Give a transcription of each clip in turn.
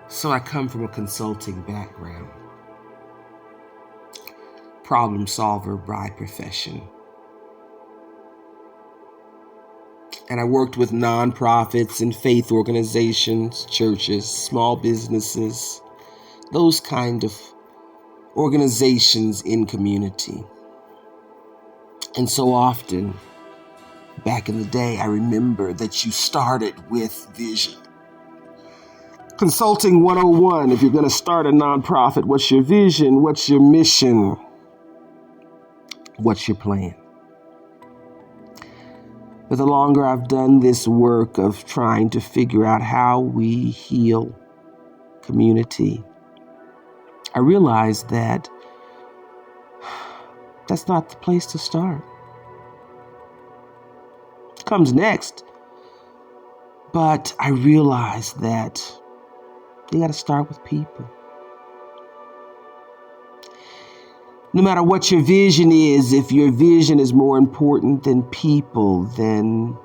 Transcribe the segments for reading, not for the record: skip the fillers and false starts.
So I come from a consulting background, problem solver by profession. And I worked with nonprofits and faith organizations, churches, small businesses, those kind of organizations in community. And so often, back in the day, I remember that you started with vision. Consulting 101, if you're going to start a nonprofit, what's your vision? What's your mission? What's your plan? But the longer I've done this work of trying to figure out how we heal community, I realized that that's not the place to start. It comes next. But I realized that you got to start with people. No matter what your vision is, if your vision is more important than people, then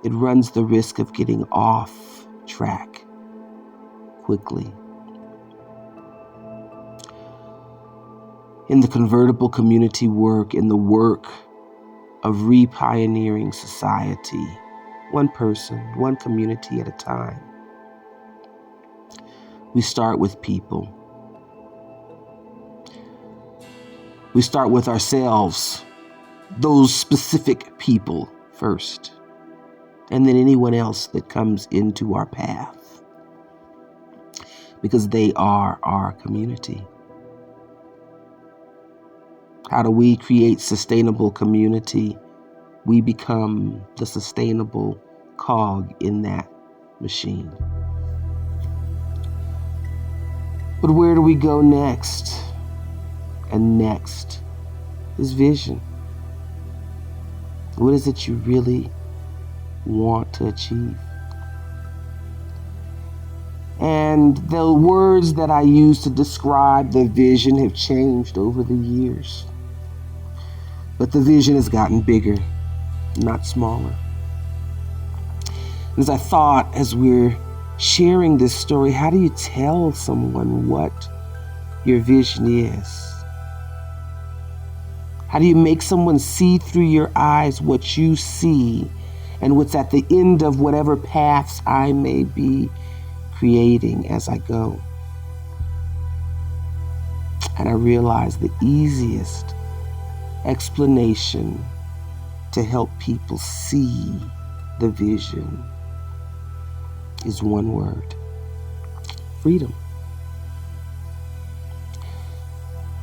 it runs the risk of getting off track quickly. In the convertible community work, in the work of re-pioneering society, one person, one community at a time, we start with people. We start with ourselves, those specific people first, and then anyone else that comes into our path, because they are our community. How do we create sustainable community? We become the sustainable cog in that machine. But where do we go next? And next is vision. What is it you really want to achieve? And the words that I use to describe the vision have changed over the years. But the vision has gotten bigger, not smaller. As I thought, as we're sharing this story, how do you tell someone what your vision is? How do you make someone see through your eyes what you see and what's at the end of whatever paths I may be creating as I go? And I realized the easiest explanation to help people see the vision is one word: freedom.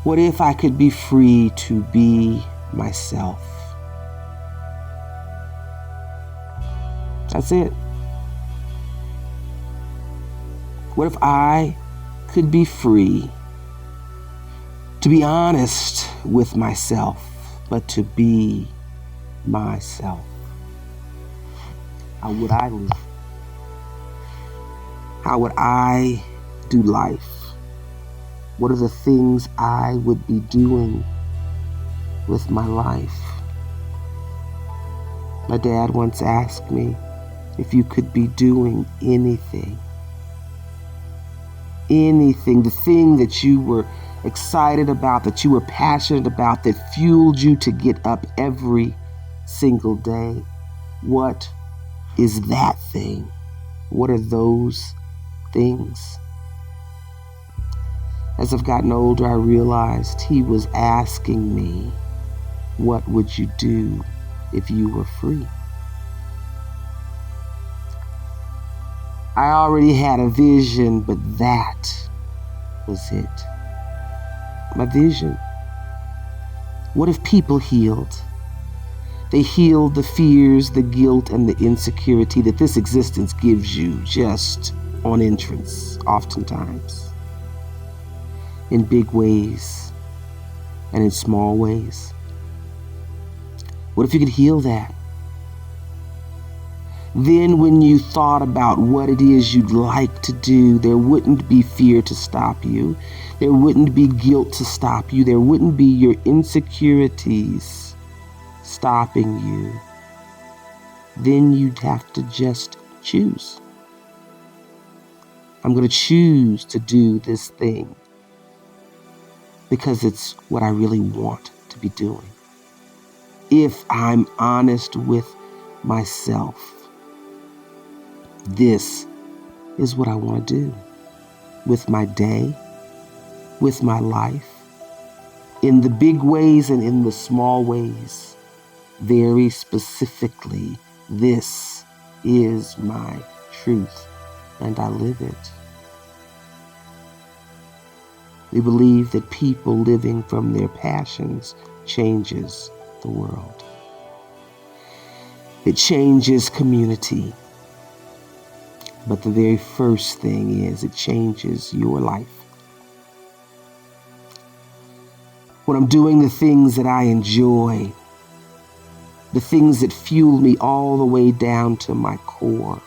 What if I could be free to be myself? That's it. What if I could be free to be honest with myself, but to be myself? How would I live? How would I do life? What are the things I would be doing with my life? My dad once asked me if you could be doing anything, the thing that you were excited about, that you were passionate about, that fueled you to get up every single day. What is that thing? What are those things? As I've gotten older, I realized he was asking me, what would you do if you were free? I already had a vision, but that was it. My vision. What if people healed? They healed the fears, the guilt, and the insecurity that this existence gives you just on entrance, oftentimes. In big ways and in small ways. What if you could heal that? Then when you thought about what it is you'd like to do, there wouldn't be fear to stop you. There wouldn't be guilt to stop you. There wouldn't be your insecurities stopping you. Then you'd have to just choose. I'm going to choose to do this thing because it's what I really want to be doing. If I'm honest with myself, this is what I want to do with my day, with my life, in the big ways and in the small ways. Very specifically, this is my truth, and I live it. We believe that people living from their passions changes the world. It changes community. But the very first thing is it changes your life. When I'm doing the things that I enjoy, the things that fuel me all the way down to my core,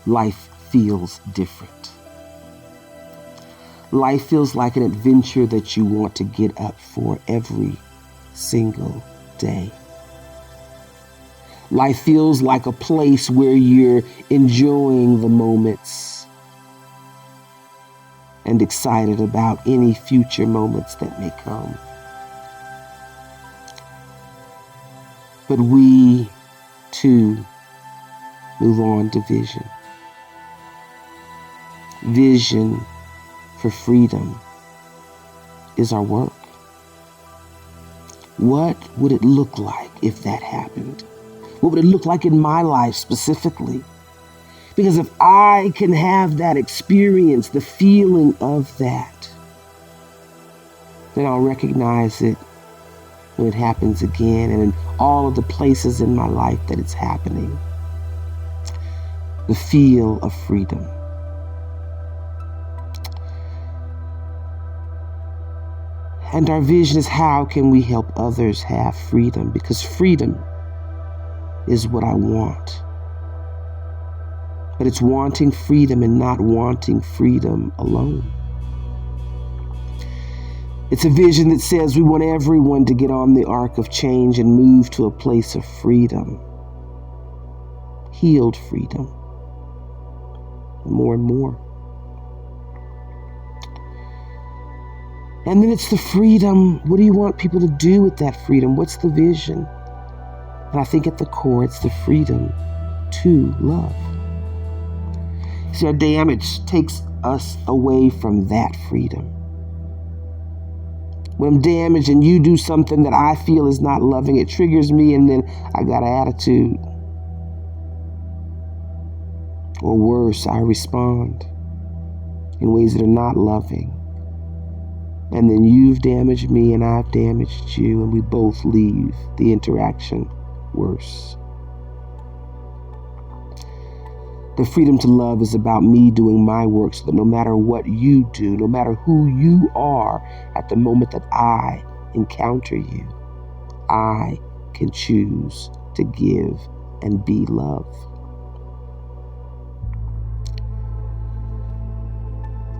life feels different. Life feels like an adventure that you want to get up for every single day. Life feels like a place where you're enjoying the moments and excited about any future moments that may come. But we, too, move on to vision. Vision for freedom is our work. What would it look like if that happened? What would it look like in my life specifically? Because if I can have that experience, the feeling of that, then I'll recognize it when it happens again and in all of the places in my life that it's happening. The feel of freedom. And our vision is, how can we help others have freedom? Because freedom is what I want. But it's wanting freedom and not wanting freedom alone. It's a vision that says we want everyone to get on the arc of change and move to a place of freedom. Healed freedom. More and more. And then it's the freedom. What do you want people to do with that freedom? What's the vision? And I think at the core, it's the freedom to love. See, our damage takes us away from that freedom. When I'm damaged and you do something that I feel is not loving, it triggers me, and then I got an attitude. Or worse, I respond in ways that are not loving. And then you've damaged me and I've damaged you, and we both leave the interaction worse. The freedom to love is about me doing my work so that no matter what you do, no matter who you are, at the moment that I encounter you, I can choose to give and be love.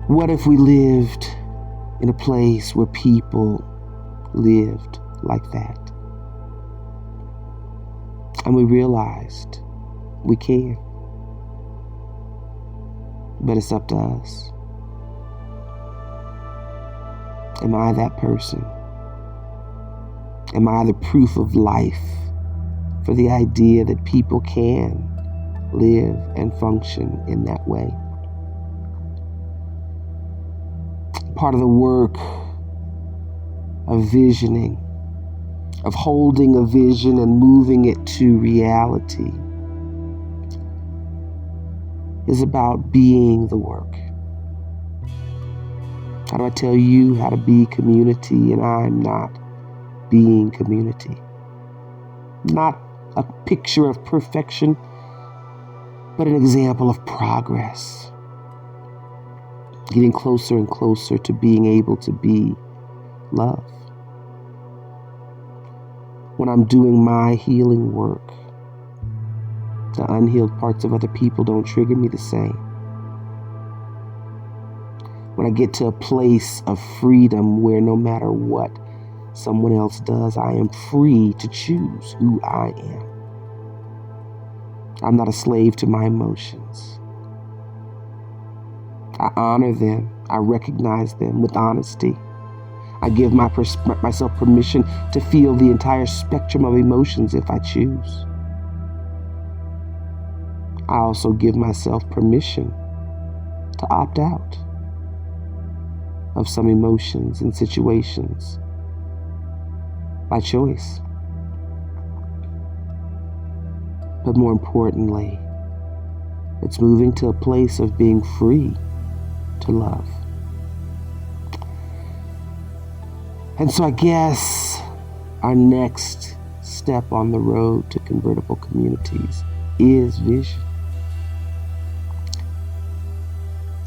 What if we lived in a place where people lived like that? And we realized we can. But it's up to us. Am I that person? Am I the proof of life for the idea that people can live and function in that way? Part of the work of visioning, of holding a vision and moving it to reality, is about being the work. How do I tell you how to be community and I'm not being community? Not a picture of perfection, but an example of progress. Getting closer and closer to being able to be love. When I'm doing my healing work, the unhealed parts of other people don't trigger me the same. When I get to a place of freedom where no matter what someone else does, I am free to choose who I am. I'm not a slave to my emotions. I honor them. I recognize them with honesty. I give myself permission to feel the entire spectrum of emotions if I choose. I also give myself permission to opt out of some emotions and situations by choice. But more importantly, it's moving to a place of being free to love. And so I guess our next step on the road to convertible communities is vision.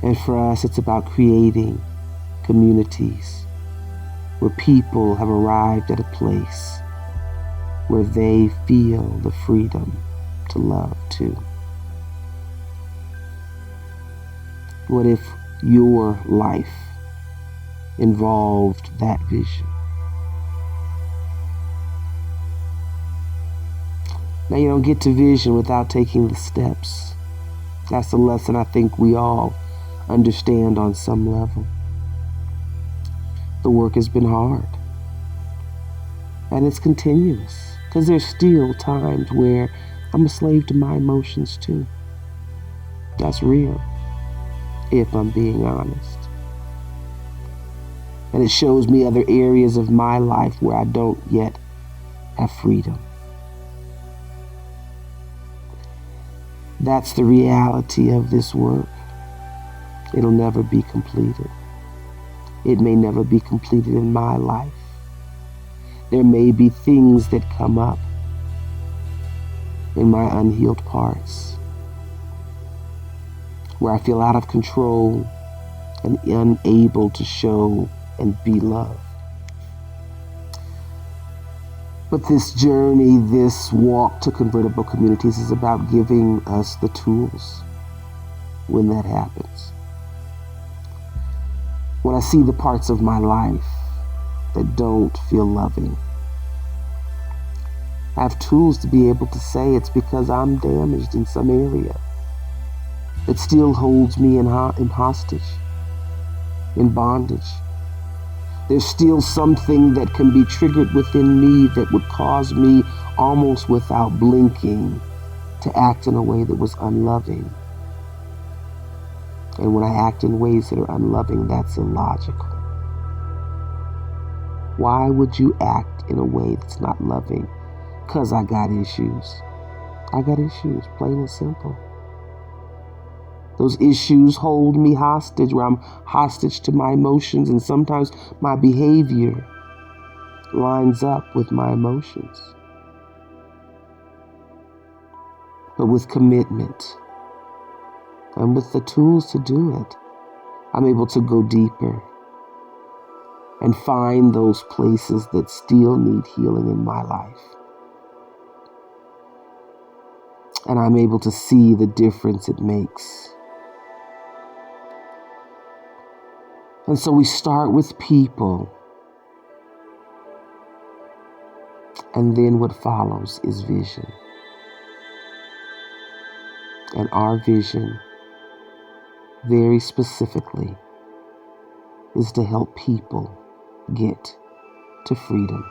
And for us, it's about creating communities where people have arrived at a place where they feel the freedom to love too. What if your life involved that vision? Now, you don't get to vision without taking the steps. That's a lesson I think we all understand on some level. The work has been hard. And it's continuous. Because there's still times where I'm a slave to my emotions too. That's real, if I'm being honest. And it shows me other areas of my life where I don't yet have freedom. That's the reality of this work. It'll never be completed. It may never be completed in my life. There may be things that come up in my unhealed parts where I feel out of control and unable to show and be loved. But this journey, this walk to convertible communities is about giving us the tools when that happens. When I see the parts of my life that don't feel loving, I have tools to be able to say it's because I'm damaged in some area that still holds me in hostage, in bondage. There's still something that can be triggered within me that would cause me, almost without blinking, to act in a way that was unloving. And when I act in ways that are unloving, that's illogical. Why would you act in a way that's not loving? Because I got issues. I got issues, plain and simple. Those issues hold me hostage, where I'm hostage to my emotions, and sometimes my behavior lines up with my emotions. But with commitment and with the tools to do it, I'm able to go deeper and find those places that still need healing in my life. And I'm able to see the difference it makes. And so we start with people, and then what follows is vision. And our vision, very specifically, is to help people get to freedom.